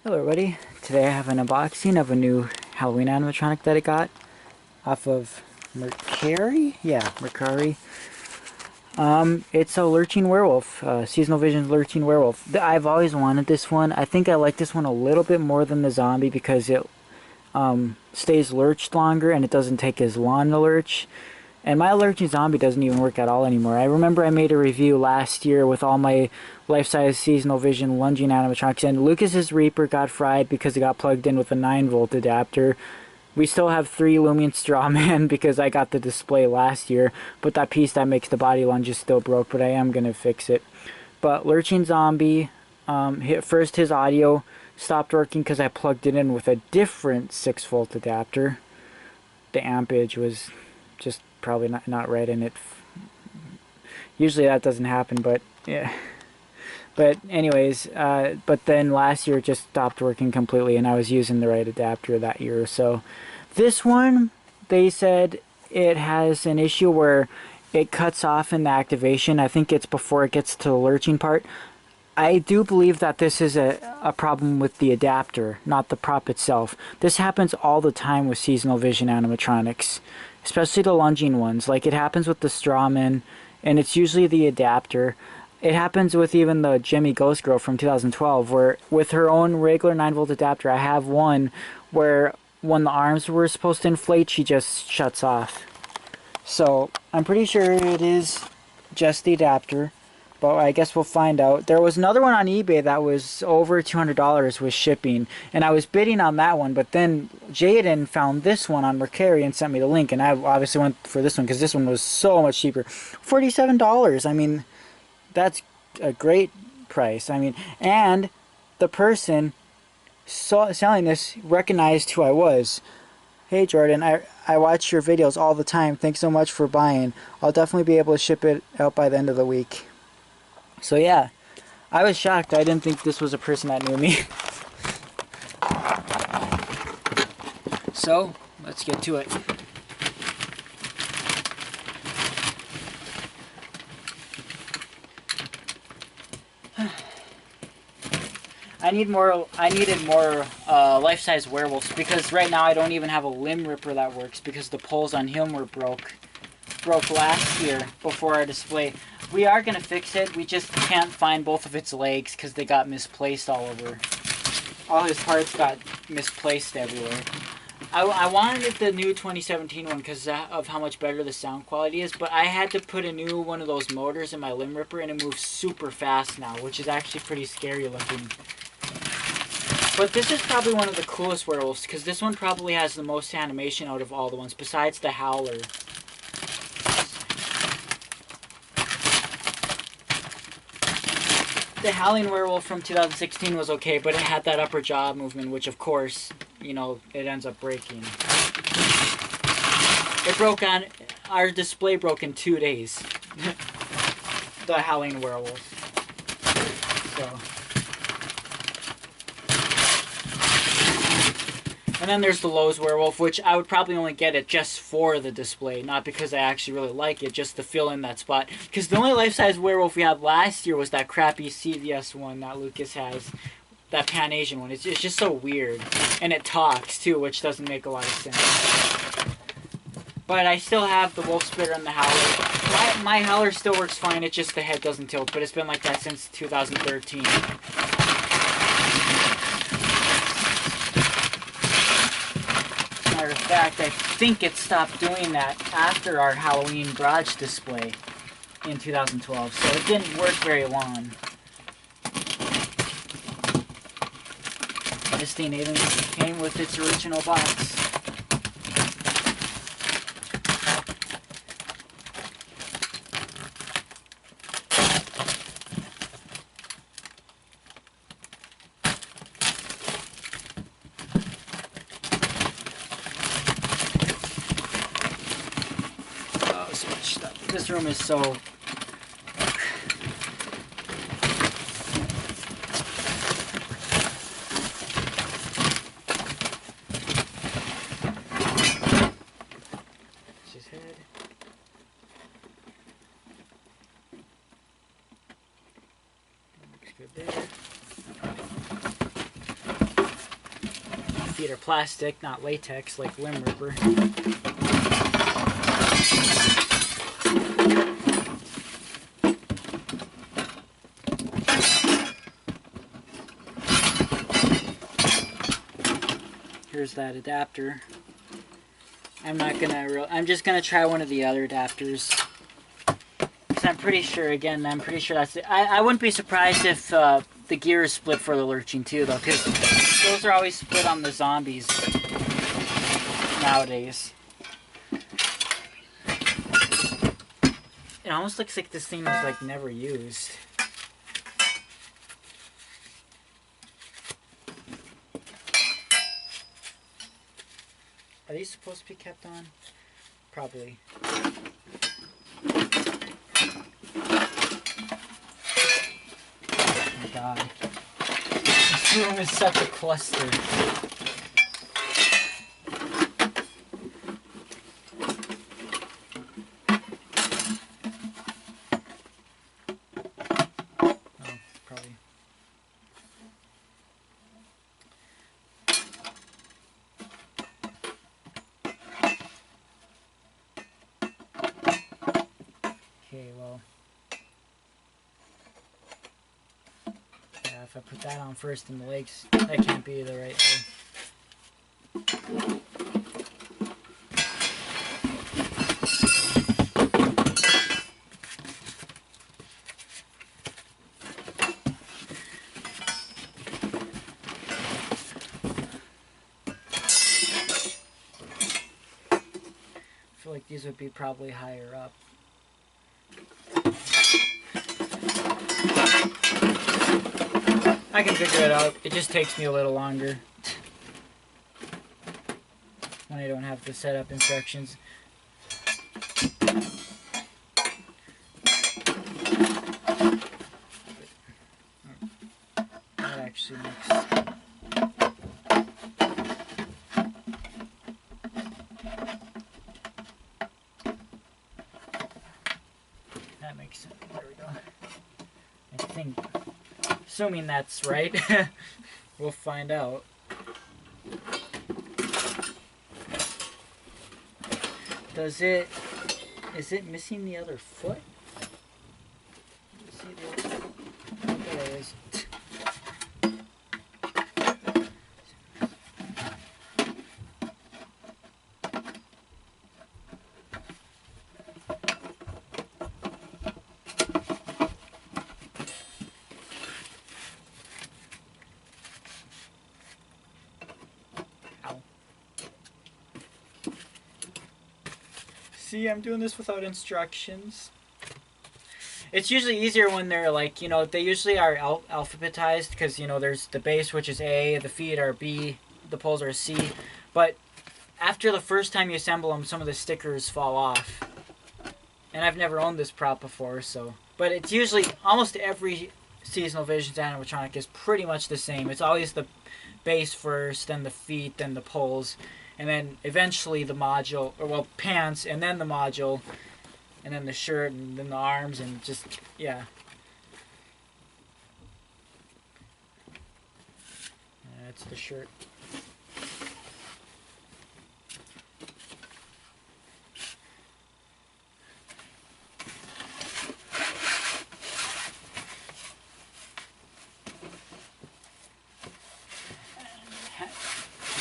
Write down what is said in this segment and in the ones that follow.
Hello everybody, today I have an unboxing of a new Halloween animatronic that I got off of Mercari? Yeah, Mercari. It's a Lurching Werewolf, Seasonal Vision's Lurching Werewolf. I've always wanted this one. I think I like this one a little bit more than the zombie because it stays lurched longer and it doesn't take as long to lurch. And my lurching zombie doesn't even work at all anymore. I remember I made a review last year with all my life-size Seasonal Vision lunging animatronics, and Lucas's Reaper got fried because it got plugged in with a 9-volt adapter. We still have 3 Lumion Strawman because I got the display last year, but that piece that makes the body lunges still broke, but I am going to fix it. But Lurching Zombie, first his audio stopped working because I plugged it in with a different 6-volt adapter. The ampage was just probably not right, and it usually that doesn't happen, but yeah. But anyways, but then last year it just stopped working completely, and I was using the right adapter that year or so. This one, they said it has an issue where it cuts off in the activation. I think it's before it gets to the lurching part. I do believe that this is a problem with the adapter, not the prop itself. This happens all the time with Seasonal Vision animatronics, especially the lunging ones. Like, it happens with the Strawman, and it's usually the adapter. It happens with even the Jimmy Ghost Girl from 2012, where with her own regular 9-volt adapter, I have one where when the arms were supposed to inflate, she just shuts off. So, I'm pretty sure it is just the adapter, but I guess we'll find out. There was another one on eBay that was over $200 with shipping, and I was bidding on that one, but then Jaden found this one on Mercari and sent me the link, and I obviously went for this one because this one was so much cheaper. $47. I mean, that's a great price. I mean, and the person selling this recognized who I was. Hey Jordan, I watch your videos all the time. Thanks so much for buying. I'll definitely be able to ship it out by the end of the week. So yeah, I was shocked. I didn't think this was a person that knew me. So, let's get to it. I needed more life-size werewolves because right now I don't even have a limb ripper that works because the poles on him were broke last year before our display. We are gonna fix it. We just can't find both of its legs because they got misplaced all over. All his parts got misplaced everywhere. I wanted the new 2017 one because of how much better the sound quality is, but I had to put a new one of those motors in my limb ripper and it moves super fast now, which is actually pretty scary looking. But this is probably one of the coolest werewolves because this one probably has the most animation out of all the ones besides the Howler. The Howling Werewolf from 2016 was okay, but it had that upper jaw movement, which of course, you know, it ends up breaking. It broke on, our display broke in 2 days. The Howling Werewolf. So. And then there's the Lowe's Werewolf, which I would probably only get it just for the display, not because I actually really like it, just to fill in that spot. Because the only life-size werewolf we had last year was that crappy CVS one that Lucas has, that Pan-Asian one. It's just so weird. And it talks, too, which doesn't make a lot of sense. But I still have the Wolf Spitter and the Howler. My Howler still works fine, it's just the head doesn't tilt, but it's been like that since 2013. Matter of fact, I think it stopped doing that after our Halloween garage display in 2012, so it didn't work very long. This thing even came with its original box. This room is so... That's his head. Looks good there. feet are plastic, not latex like Limb Ripper. Here's that adapter. I'm just gonna try one of the other adapters. Cause I'm pretty sure that's it. I wouldn't be surprised if the gear is split for the Lurching too, though, because those are always split on the zombies nowadays. It almost looks like this thing was like never used. Are these supposed to be kept on? Probably. Oh my god. This room is such a cluster. Okay, well, yeah, if I put that on first in the legs, that can't be the right way. I feel like these would be probably higher up. I can figure it out. It just takes me a little longer when I don't have the setup instructions. That actually makes... That makes sense. There we go. I think... Assuming that's right, we'll find out. Is it missing the other foot? See the other foot? Oh, there it is. See, I'm doing this without instructions. It's usually easier when they're like, you know, they usually are alphabetized because, you know, there's the base, which is A, the feet are B, the poles are C. But after the first time you assemble them, some of the stickers fall off. And I've never owned this prop before, so... But it's usually, almost every Seasonal Visions animatronic is pretty much the same. It's always the base first, then the feet, then the poles. And then eventually the module, or well, pants, and then the module, and then the shirt, and then the arms, and just, yeah. That's the shirt.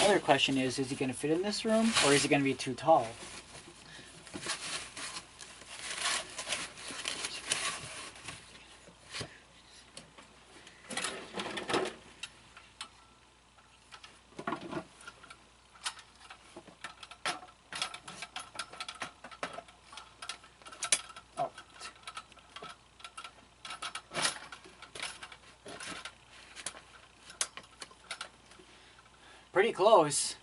Another question is he going to fit in this room, or is he going to be too tall? Oh. Pretty close.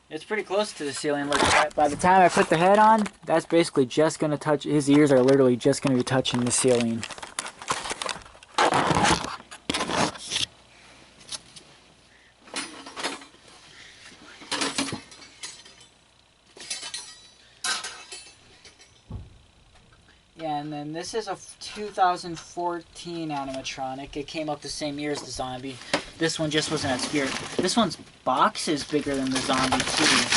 It's pretty close to the ceiling. Look, by the time I put the head on, that's basically just going to touch, his ears are literally just going to be touching the ceiling. Yeah, and then this is a 2014 animatronic. It came out the same year as the zombie. This one just wasn't at Spirit. This one's box is bigger than the zombie too.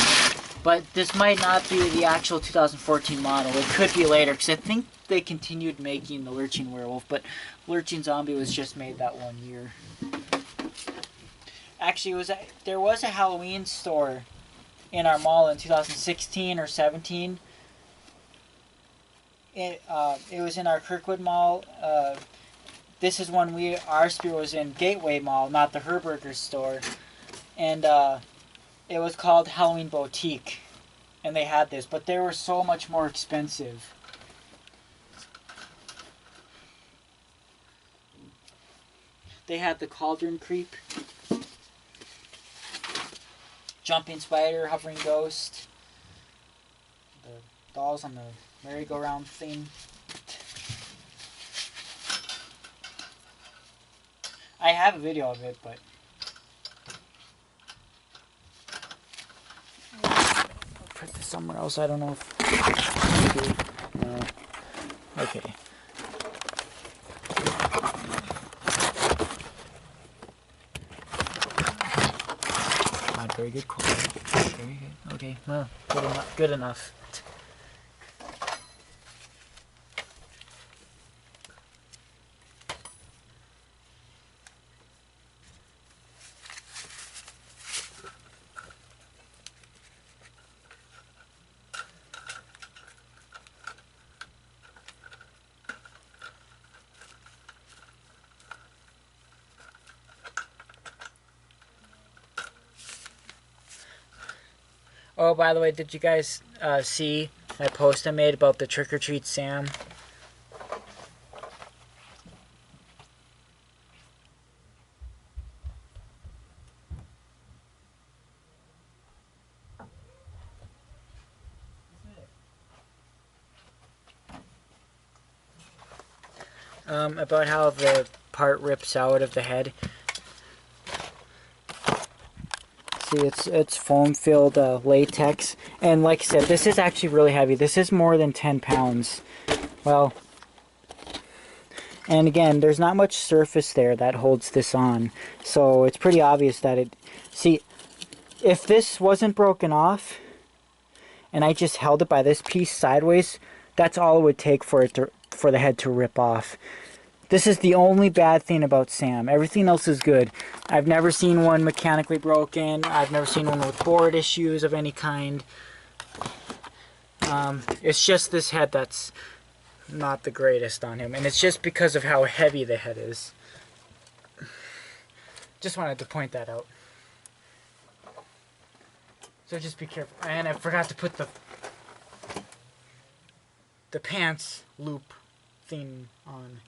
But this might not be the actual 2014 model. It could be later, because I think they continued making the Lurching Werewolf, but Lurching Zombie was just made that 1 year. Actually, there was a Halloween store in our mall in 2016 or 17. It was in our Kirkwood Mall. This is when our Spirit was in Gateway Mall, not the Herberger store. And it was called Halloween Boutique. And they had this, but they were so much more expensive. They had the Cauldron Creep, Jumping Spider, Hovering Ghost, the dolls on the merry-go-round thing. I have a video of it, but I'll put this somewhere else. I don't know if no. Okay. Not very good quality. Very good. Okay, well, good enough. Oh, by the way, did you guys see that post I made about the Trick or Treat Sam? About how the part rips out of the head. See, it's foam-filled latex, and like I said, this is actually really heavy. This is more than 10 pounds. Well, and again, there's not much surface there that holds this on, so it's pretty obvious that it... See, if this wasn't broken off, and I just held it by this piece sideways, that's all it would take for the head to rip off. This is the only bad thing about Sam. Everything else is good. I've never seen one mechanically broken. I've never seen one with board issues of any kind. It's just this head that's not the greatest on him. And it's just because of how heavy the head is. Just wanted to point that out. So just be careful. And I forgot to put the pants loop thing on.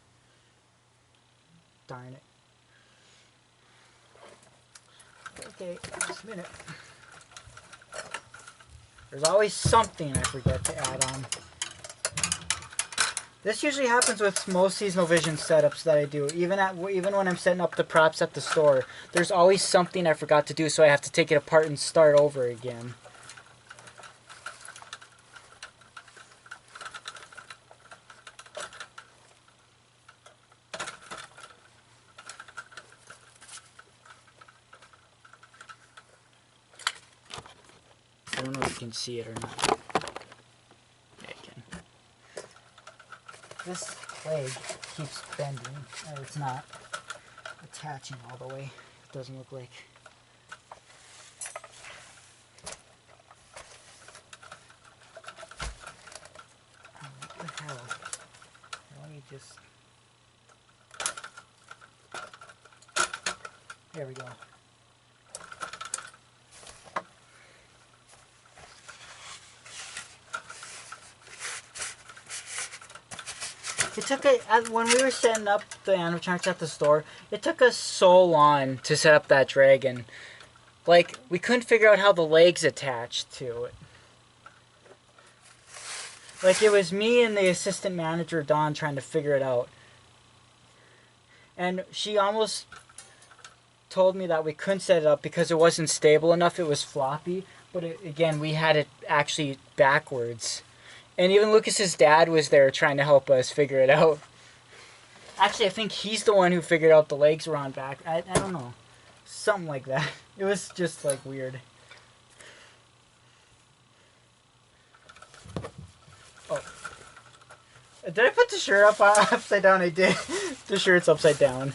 Darn it. Okay, just a minute. There's always something I forget to add on. This usually happens with most Seasonal Vision setups that I do. Even when I'm setting up the props at the store, there's always something I forgot to do, so I have to take it apart and start over again. I don't know if you can see it or not. Yeah, you can. This leg keeps bending, or it's not attaching all the way. It doesn't look like. Oh, what the hell? Let me just... There we go. It took when we were setting up the animatronics at the store, it took us so long to set up that dragon. Like, we couldn't figure out how the legs attached to it. Like, it was me and the assistant manager, Dawn, trying to figure it out. And she almost told me that we couldn't set it up because it wasn't stable enough, it was floppy. But again, we had it actually backwards. And even Lucas's dad was there trying to help us figure it out. Actually, I think he's the one who figured out the legs were on back. I don't know. Something like that. It was just like weird. Oh. Did I put the shirt up upside down? I did. The shirt's upside down.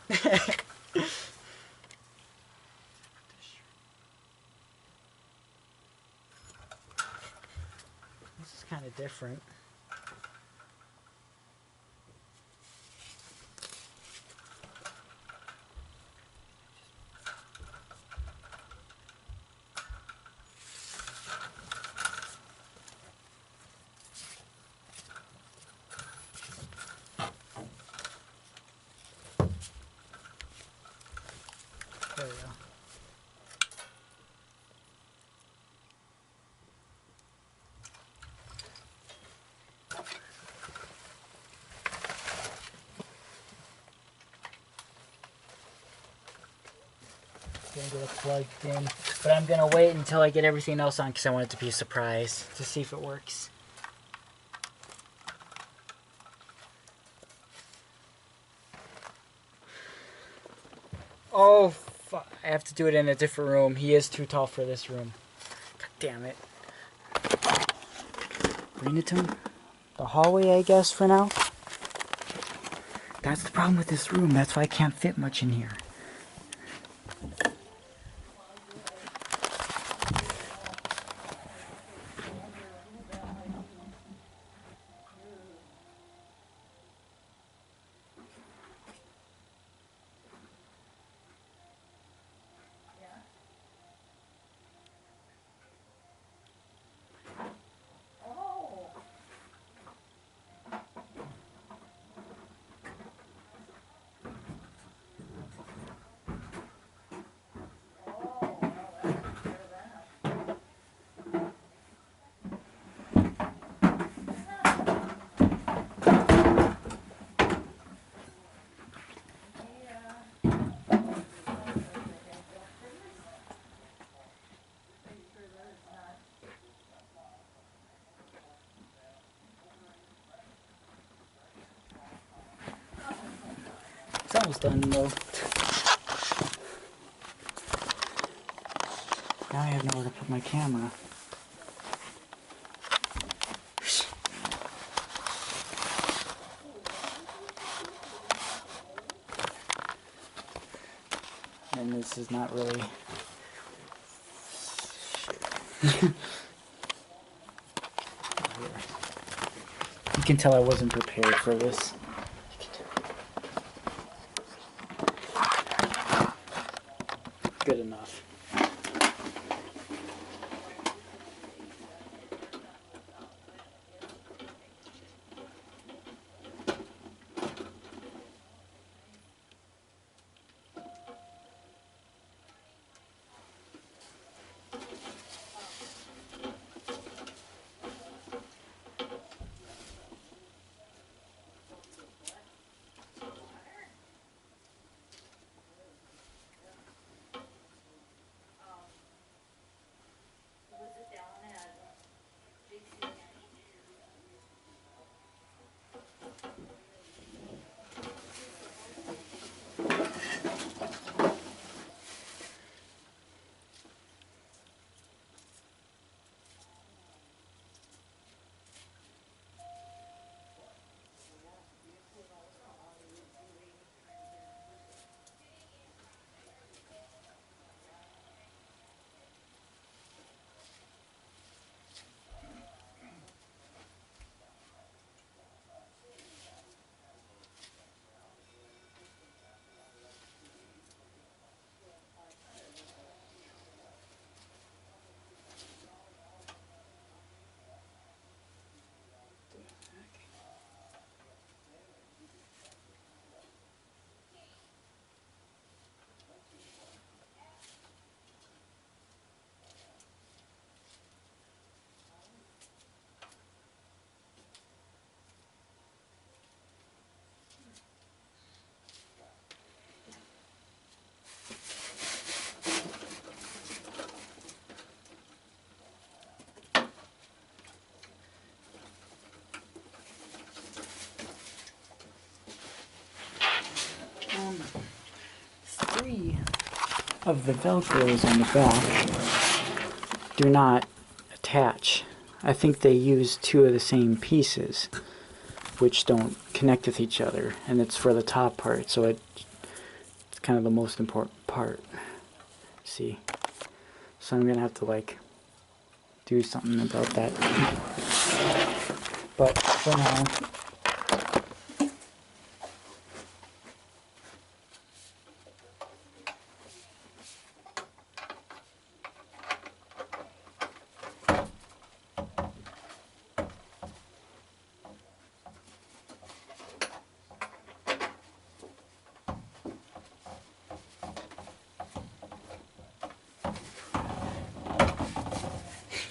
This is kind of different. There we go. Gonna get it plugged in, but I'm gonna wait until I get everything else on because I want it to be a surprise to see if it works. Oh, fuck. I have to do it in a different room. He is too tall for this room. God damn it. Bring it to him. The hallway, I guess, for now. That's the problem with this room. That's why I can't fit much in here. It's almost done though. Now I have nowhere to put my camera. And this is not really... Shit. You can tell I wasn't prepared for this. Good enough. of the Velcros on the back do not attach. I think they use two of the same pieces, which don't connect with each other, and it's for the top part, so it's kind of the most important part. See, so I'm gonna have to like do something about that. But for now,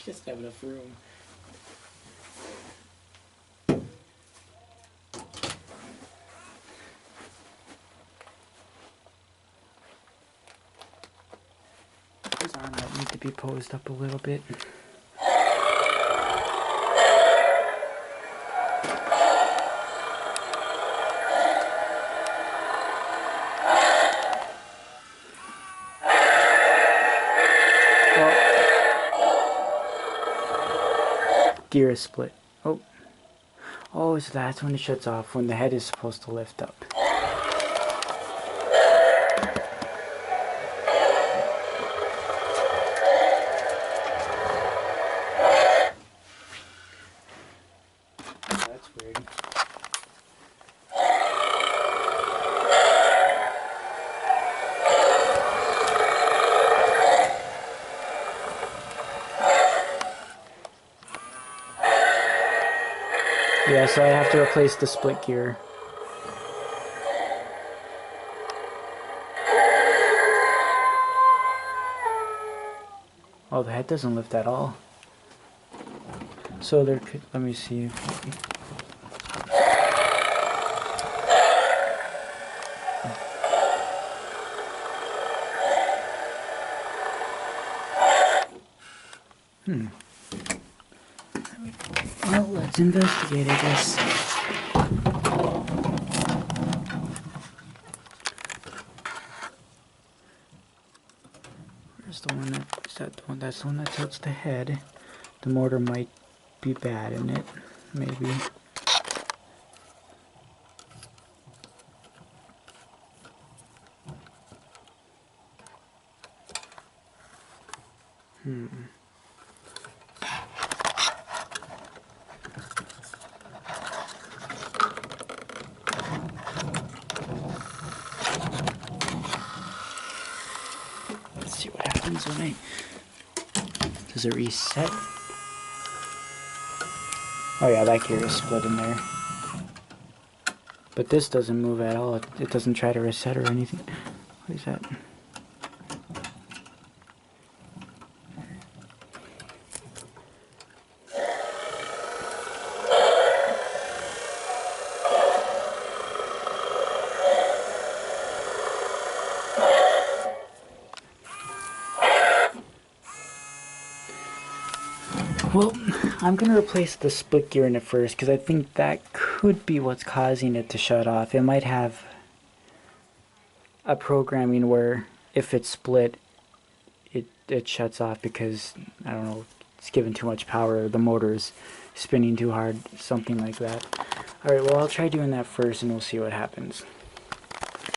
just have enough room. His arm might need to be posed up a little bit. Gear is split. Oh. Oh, so that's when it shuts off, when the head is supposed to lift up. That's weird. Yeah, so I have to replace the split gear. Oh, the head doesn't lift at all. So there could, let me see. Well, let's investigate, I guess. Where's the one that, is that the one? That's the one that tilts the head. The motor might be bad in it, maybe. Let's see what happens when I... Does it reset? Oh yeah, that gear is split in there. But this doesn't move at all. It doesn't try to reset or anything. What is that? Well, I'm going to replace the split gear in it first, because I think that could be what's causing it to shut off. It might have a programming where if it's split, it shuts off because, I don't know, it's given too much power, the motor's spinning too hard, something like that. Alright, well I'll try doing that first and we'll see what happens.